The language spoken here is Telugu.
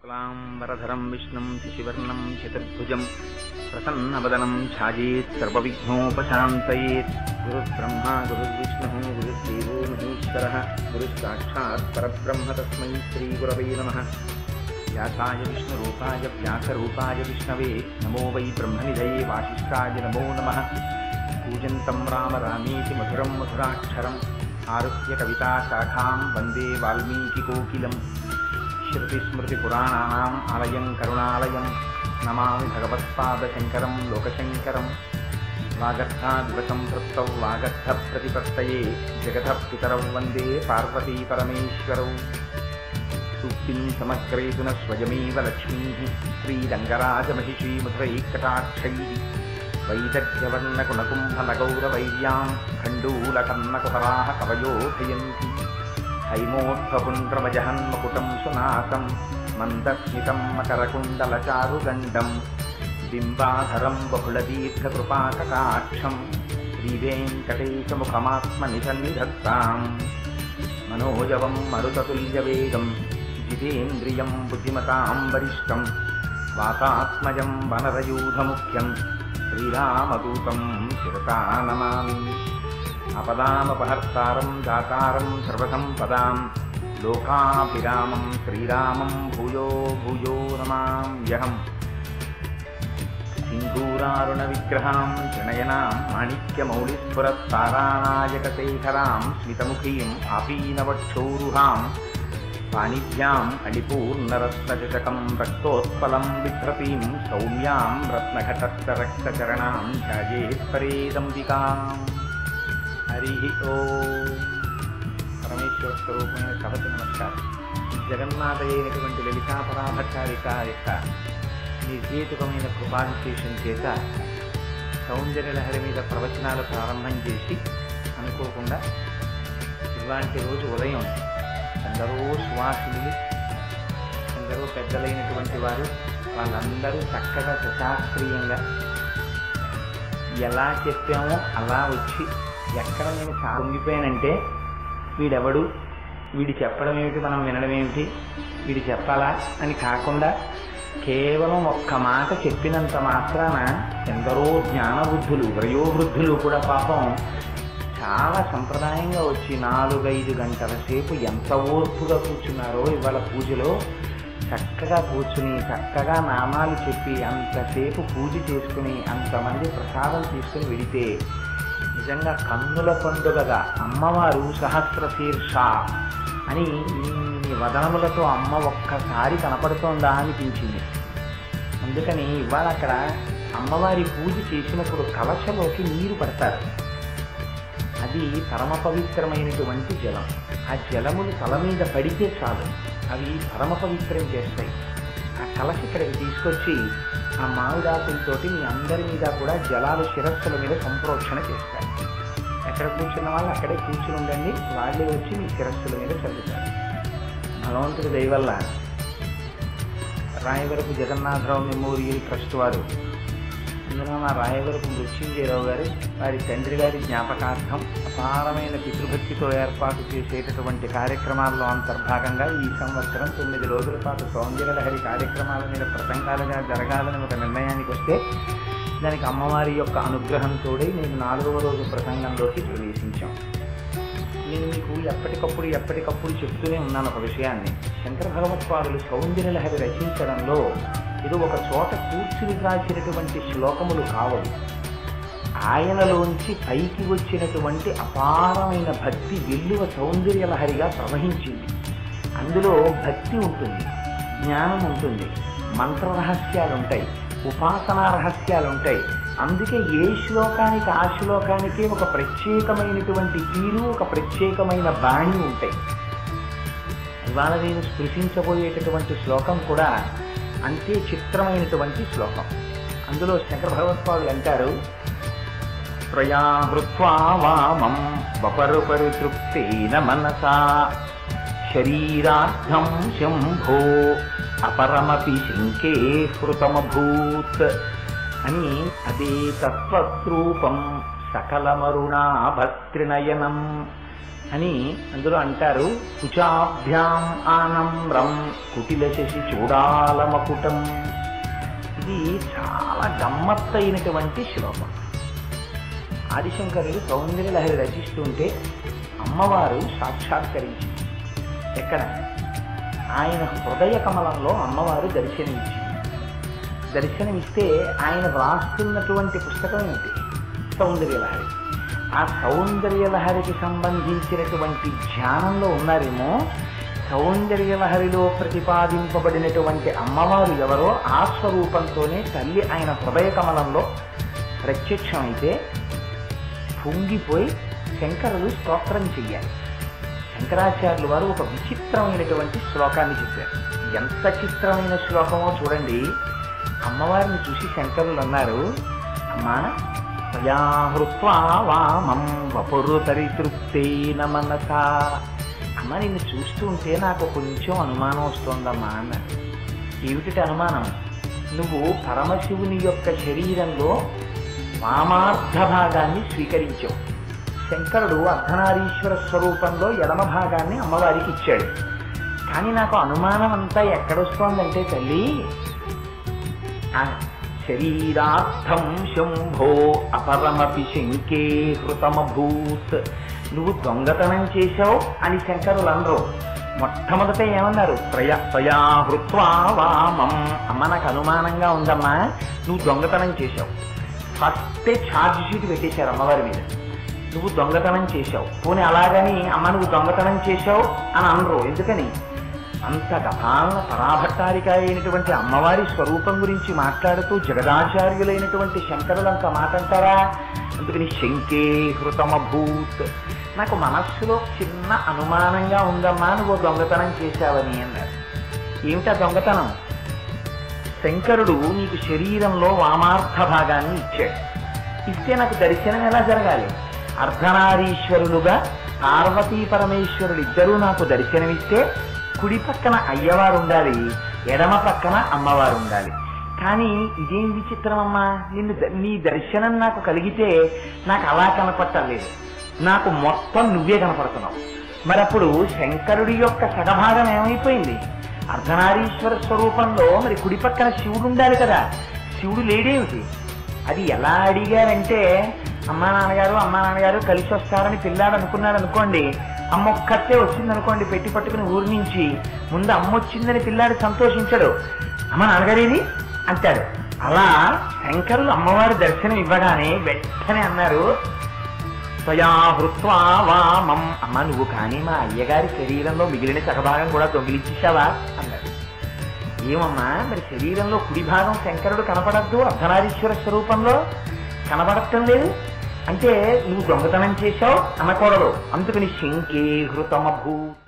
शुक्लांबरधरं विष्णुं शशिवर्णं चतुर्भुजं प्रसन्नवदनं ध्यायेत् सर्वविघ्नोपशान्तयेत्। गुरुर्ब्रह्मा गुरुर्विष्णुः गुरुर्देवो महेश्वरः गुरुस्साक्षात् परब्रह्म तस्मै श्रीगुरवे नमः। व्यासाय विष्णुरूपाय व्यासरूपाय विष्णवे नमो वै ब्रह्मनिधये वासिष्ठाय नमो नमः। पूजन्तं राम रामेति मधुरं मधुराक्षरम् आरुह्य कविताशाखां वन्दे वाल्मीकिकोकिलम्। श्रुतिस्मृतिपुराणानाम् आलयं करुणालयं नमामि भगवत्पादशङ्करं लोकशङ्करं। वागर्थादिवसंपृक्तौ वागर्थप्रतिपत्तये जगतः पितरौ वन्दे पार्वतीपरमेश्वरौ। सूक्तिं समग्रेतु न स्वयमेव लक्ष्मीः श्रीरङ्गराजमहिषी मधुरैकटाक्षैः। वैदग्ध्यवर्णकुणकुम्भनगौरवैर्यां खण्डूलकर्णकुहराः कवयो भयन्ति। हैमोत्थपुण्ड्रमजहन्मकुटं सुनासं मन्दस्मितं मकरकुण्डलचारुगण्डं बिम्बाधरं बहुलदीर्घकृपाकटाक्षं श्रीवेङ्कटेशमुखमात्मनिधन्निधत्ताम्। मनोजवं मरुततुल्यवेगं जितेन्द्रियं बुद्धिमतां वरिष्ठं वातात्मजं वनरयूथमुख्यं श्रीरामदूतं शिरसा नमामि। अपदामपहर्तारं दातारं सर्वसम्पदां लोकाभिरामं श्रीरामं भूयो भूयो नमाम्यहम्। सिन्धूरारुणविग्रहां त्रिनयनां माणिक्यमौलिस्फुरत्तारानायकशेखरां स्मितमुखीं आपीनवक्षोरुहां पाणिभ्याम् अलिपूर्णरत्नचषकं रक्तोत्पलं बिभ्रतीं सौम्यां रत्नघटस्थरक्तचरणां ध्यायेत्परेदम्बिकाम्। हरि ओम। పరమేశ్వర స్వరూపమైన సభకు నమస్కారం. జగన్మాత అయినటువంటి లలితాపరాభట్టారిక యొక్క నిర్దేశకమైన కృపావిశేషం చేత సౌందర్యలహరి మీద ప్రవచనాలు ప్రారంభం చేసి అనుకోకుండా ఇలాంటి రోజు ఉదయం ఎందరో సువాసినులు ఎందరో పెద్దలైనటువంటి వారు వాళ్ళందరూ చక్కగా సుశాస్త్రీయంగా ఎలా చెప్పామో అలా వచ్చి ఎక్కడ నేను పొంగిపోయానంటే వీడెవడు, వీడి చెప్పడం ఏమిటి, మనం వినడం ఏమిటి, వీడి చెప్పాలా అని కాకుండా కేవలం ఒక్క మాట చెప్పినంత మాత్రాన ఎందరో జ్ఞానబుద్ధులు వయోవృద్ధులు కూడా పాపం చాలా సంప్రదాయంగా వచ్చి 4-5 గంటల సేపు ఎంత ఓర్పుగా కూర్చున్నారో ఇవాళ పూజలో. చక్కగా కూర్చుని చక్కగా నామాలు చెప్పి అంతసేపు పూజ చేసుకుని అంతమంది ప్రసాదం తీసుకుని వెడితే నిజంగా కన్నుల పండుగగా అమ్మవారు సహస్రశీర్ష అని ఇన్ని వదనములతో అమ్మ ఒక్కసారి కనపడుతోందా అనిపించింది. అందుకని ఇవాళ అక్కడ అమ్మవారి పూజ చేసినప్పుడు కలశలోకి నీరు పడతారు. అది పరమ పవిత్రమైనటువంటి జలం. ఆ జలములు తల మీద పడితే చాలు, అవి పరమ పవిత్రం చేస్తాయి. ఆ కలశ ఇక్కడికి తీసుకొచ్చి ఆ మామిడాకులతోటి మీ అందరి మీద కూడా జలాలు శిరస్సుల మీద సంప్రోక్షణ చేస్తారు. ఎక్కడ కూర్చున్న వాళ్ళు అక్కడే కూర్చుని ఉండండి, వాళ్ళే వచ్చి మీ శిరస్సుల మీద చల్లుతారు. భగవంతుడి దయ వల్ల రాయవరపు జగన్నాథరావు మెమోరియల్ ట్రస్ట్ వారు, అందులో మా రాయవరపు మృత్యుంజయరావు గారు వారి తండ్రి గారి జ్ఞాపకార్థం అపారమైన పితృభక్తితో ఏర్పాటు చేసేటటువంటి కార్యక్రమాల్లో అంతర్భాగంగా ఈ సంవత్సరం 9 రోజుల పాటు సౌందర్యలహరి కార్యక్రమాల మీద ప్రసంగాలుగా జరగాలని ఒక నిర్ణయానికి వస్తే దానికి అమ్మవారి యొక్క అనుగ్రహంతోడే నేను 4వ రోజు ప్రసంగంలోకి ప్రవేశించాం. నేను మీకు ఎప్పటికప్పుడు చెప్తూనే ఉన్నాను ఒక విషయాన్ని. శంకర భగవత్పాదులు సౌందర్యలహరి రచించడంలో ఇది ఒక చోట కూర్చుని రాసినటువంటి శ్లోకములు కావదు. ఆయనలోంచి పైకి వచ్చినటువంటి అపారమైన భక్తి వెల్లువ సౌందర్యలహరిగా ప్రవహించింది. అందులో భక్తి ఉంటుంది, జ్ఞానం ఉంటుంది, మంత్ర రహస్యాలుంటాయి, ఉపాసనా రహస్యాలుంటాయి. అందుకే ఏ శ్లోకానికి ఆ శ్లోకానికి ఒక ప్రత్యేకమైనటువంటి తీరు, ఒక ప్రత్యేకమైన బాణి ఉంటాయి. ఇవాళ నేను స్పృశించబోయేటటువంటి శ్లోకం కూడా అంతే చిత్రమైనటువంటి శ్లోకం. అందులో శంకర భగవత్పాదులు అంటారు, త్వయా హృత్వా వామం వపరుపరితృప్తేన మనసా శరీరార్థం శంభో అపరమపి శంకే హృతమభూత్ అని అదే తత్వస్వరూపం సకలమరుణాభత్రినయనం అని అందులో అంటారు, కుచాభ్యాం ఆనమ్రం కుటిల శశి చూడాలమకుటం. ఇది చాలా గమ్మత్తైనటువంటి శ్లోకం. ఆదిశంకరులు సౌందర్య లహరి రచిస్తుంటే అమ్మవారు సాక్షాత్కరించింది. ఎక్కడ? ఆయన హృదయ కమలంలో అమ్మవారు దర్శనమిస్తే ఆయన వ్రాస్తున్నటువంటి పుస్తకం ఏంటి? సౌందర్య లహరి. ఆ సౌందర్య లహరికి సంబంధించినటువంటి ధ్యానంలో ఉన్నారేమో. సౌందర్య లహరిలో ప్రతిపాదింపబడినటువంటి అమ్మవారు ఎవరో ఆ స్వరూపంతోనే తల్లి ఆయన హృదయ కమలంలో ప్రత్యక్షమైతే పొంగిపోయి శంకరులు స్తోత్రం చెయ్యాలి. శంకరాచార్యులు వారు ఒక విచిత్రమైనటువంటి శ్లోకాన్ని చెప్పారు. ఎంత చిత్రమైన శ్లోకమో చూడండి. అమ్మవారిని చూసి శంకరులు అన్నారు, అమ్మా తయా హృత్వా వామం వపురుతరి తృప్తేన మనసా. అమ్మ నిన్ను చూస్తూ ఉంటే నాకు కొంచెం అనుమానం వస్తోందమ్మా అన్నారు. ఏమిటి అనుమానం? నువ్వు పరమశివుని యొక్క శరీరంలో వామార్ధ భాగాన్ని స్వీకరించావు. శంకరుడు అర్ధనారీశ్వర స్వరూపంలో ఎడమ భాగాన్ని అమ్మవారికి ఇచ్చాడు. కానీ నాకు అనుమానం అంతా ఎక్కడొస్తోందంటే తల్లి, శరీరార్థం శంభో అపరమపి శంకే హృతమభూత్. నువ్వు దొంగతనం చేశావు అని శంకరులు అనరు. మొట్టమొదట ఏమన్నారు? త్వయా హృత్వా వామం. అమ్మ నాకు అనుమానంగా ఉందమ్మా, నువ్వు దొంగతనం చేశావు. ఫస్టే ఛార్జ్ షీట్ పెట్టేశారు అమ్మవారి మీద, నువ్వు దొంగతనం చేశావు. పోనీ అలాగని అమ్మ నువ్వు దొంగతనం చేశావు అని అనరు. ఎందుకని? అంత గభాలన పరాభట్టారిక అయినటువంటి అమ్మవారి స్వరూపం గురించి మాట్లాడుతూ జగదాచార్యులైనటువంటి శంకరులంత మాట అంటారా? అందుకని శంకే హృతమభూత్. నాకు మనస్సులో చిన్న అనుమానంగా ఉందమ్మా, నువ్వు దొంగతనం చేశావని అన్నారు. ఏమిటా దొంగతనం? శంకరుడు నీకు శరీరంలో వామార్థ భాగాన్ని ఇచ్చాడు. ఇస్తే నాకు దర్శనం ఎలా జరగాలి? అర్ధనారీశ్వరులుగా పార్వతీ పరమేశ్వరులు ఇద్దరూ నాకు దర్శనమిస్తే కుడి పక్కన అయ్యవారు ఉండాలి, ఎడమ పక్కన అమ్మవారు ఉండాలి. కానీ ఇదేం విచిత్రం అమ్మా, నీ దర్శనం నాకు కలిగితే నాకు అలా కనపట్టలేదు, నాకు మొత్తం నువ్వే కనపడుతున్నావు. మరి అప్పుడు శంకరుడి యొక్క సగభాగం ఏమైపోయింది? అర్ధనారీశ్వర స్వరూపంలో మరి కుడి పక్కన శివుడు ఉండాలి కదా, శివుడు లేడేమిటి? అది ఎలా అడిగారంటే, అమ్మా నాన్నగారు కలిసి వస్తారని పిల్లాడు అనుకున్నాడు అనుకోండి, అమ్మ ఒక్కతే వచ్చిందనుకోండి పెట్టి పట్టుకుని ఊరి నుంచి, ముందు అమ్మ వచ్చిందని పిల్లాడు సంతోషించాడు, అమ్మ నాన్నగారేది అంటాడు. అలా శంకరులు అమ్మవారి దర్శనం ఇవ్వగానే వెంటనే అన్నారు, త్వయా హృత్వా వామం. అమ్మ నువ్వు కానీ మా అయ్యగారి శరీరంలో మిగిలిన సగభాగం కూడా దొంగిలించేశావా అన్నారు. ఏమమ్మా మరి శరీరంలో కుడి భాగం శంకరుడు కనపడద్దు, అర్ధనారీశ్వర స్వరూపంలో కనపడటం లేదు అంటే నువ్వు దొంగతనం చేశావు అనకూడదు. అందుకని శంకే హృతమభూత్.